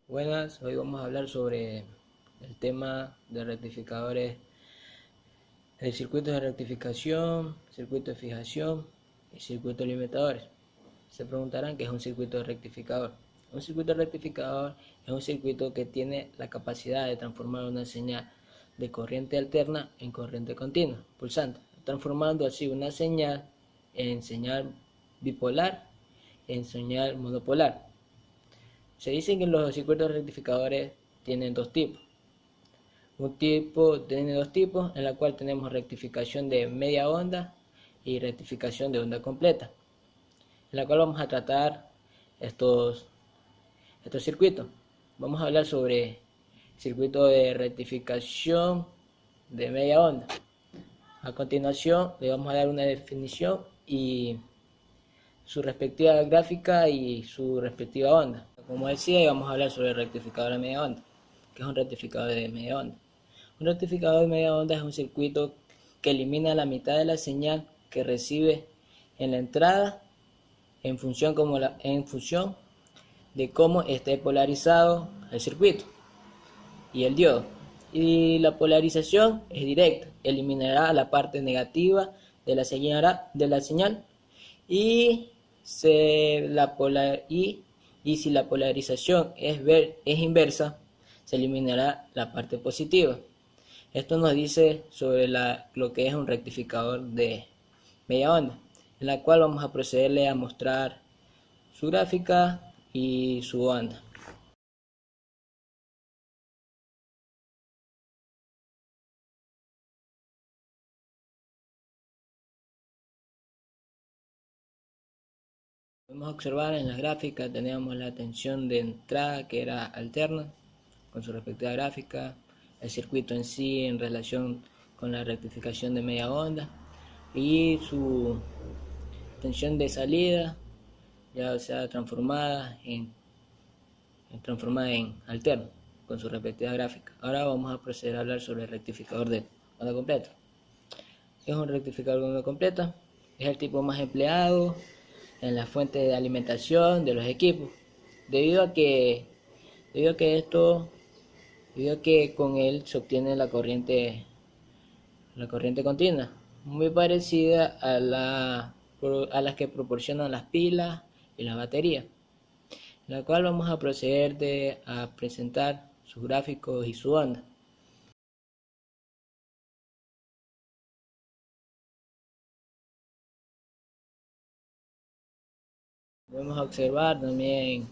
Buenas, hoy vamos a hablar sobre el tema de rectificadores, el circuito de rectificación, circuito de fijación y circuito limitadores. Se preguntarán qué es un circuito de rectificador. Un circuito de rectificador es un circuito que tiene la capacidad de transformar una señal de corriente alterna en corriente continua, pulsante, transformando así una señal en señal bipolar en señal monopolar. Se dice que los circuitos rectificadores tienen dos tipos. Tiene dos tipos, en la cual tenemos rectificación de media onda y rectificación de onda completa, en la cual vamos a tratar estos circuitos. Vamos a hablar sobre circuito de rectificación de media onda. A continuación le vamos a dar una definición y su respectiva gráfica y su respectiva onda. Como decía, vamos a hablar sobre el rectificador de media onda. ¿Qué es un rectificador de media onda? Un rectificador de media onda es un circuito que elimina la mitad de la señal que recibe en la entrada en función de cómo esté polarizado el circuito y el diodo. Y la polarización es directa, eliminará la parte negativa de la señal y si la polarización es inversa, se eliminará la parte positiva. Esto nos dice sobre lo que es un rectificador de media onda, en la cual vamos a procederle a mostrar su gráfica y su onda. Podemos observar en la gráfica, teníamos la tensión de entrada que era alterna con su respectiva gráfica, el circuito en sí en relación con la rectificación de media onda y su tensión de salida, ya sea transformada en alterno con su respectiva gráfica. Ahora vamos a proceder a hablar sobre el rectificador de onda completa. ¿Qué es un rectificador de onda completa? Es el tipo más empleado en la fuente de alimentación de los equipos, debido a que con él se obtiene la corriente continua, muy parecida a las que proporcionan las pilas y las baterías, en la cual vamos a proceder a presentar sus gráficos y su onda. Podemos observar también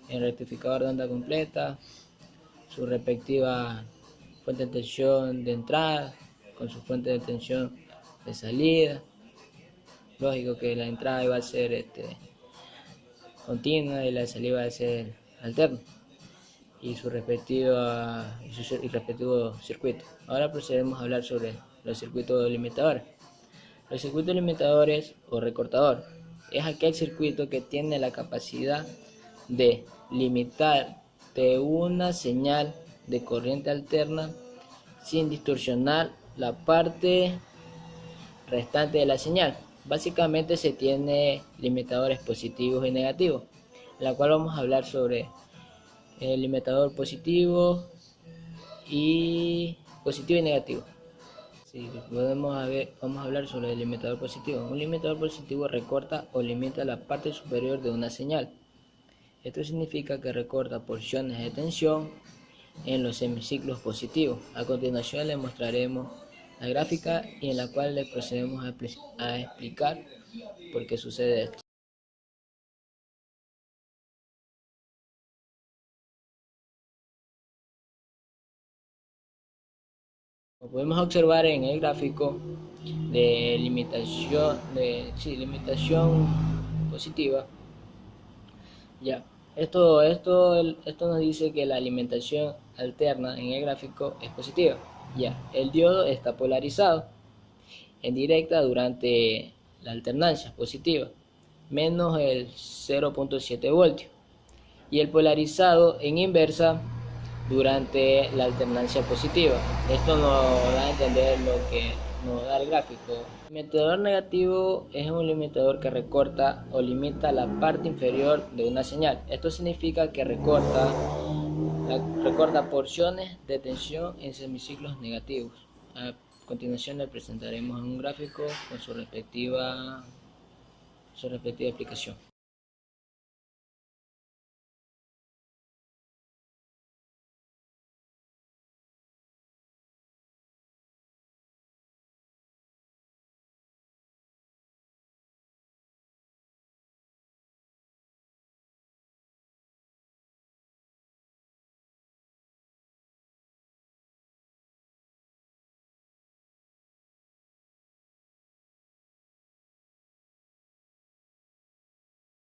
el rectificador de onda completa, su respectiva fuente de tensión de entrada con su fuente de tensión de salida. Lógico que la entrada iba a ser continua y la salida va a ser alterna y su respectivo circuito. Ahora procedemos a hablar sobre los circuitos limitadores. Los circuitos limitadores o recortador es aquel circuito que tiene la capacidad de limitar de una señal de corriente alterna sin distorsionar la parte restante de la señal. Básicamente se tiene limitadores positivos y negativos, en la cual vamos a hablar sobre el limitador positivo y negativo. Sí, vamos a hablar sobre el limitador positivo. Un limitador positivo recorta o limita la parte superior de una señal. Esto significa que recorta porciones de tensión en los semiciclos positivos. A continuación le mostraremos la gráfica y en la cual le procedemos a explicar por qué sucede esto. Como podemos observar en el gráfico de limitación positiva, ya, esto nos dice que la alimentación alterna en el gráfico es positiva. Ya, el diodo está polarizado en directa durante la alternancia positiva, menos el 0.7 voltios, y el polarizado en inversa durante la alternancia positiva. Esto nos da a entender lo que nos da el gráfico. El limitador negativo es un limitador que recorta o limita la parte inferior de una señal. Esto significa que recorta recorta porciones de tensión en semiciclos negativos. A continuación le presentaremos un gráfico con su respectiva aplicación.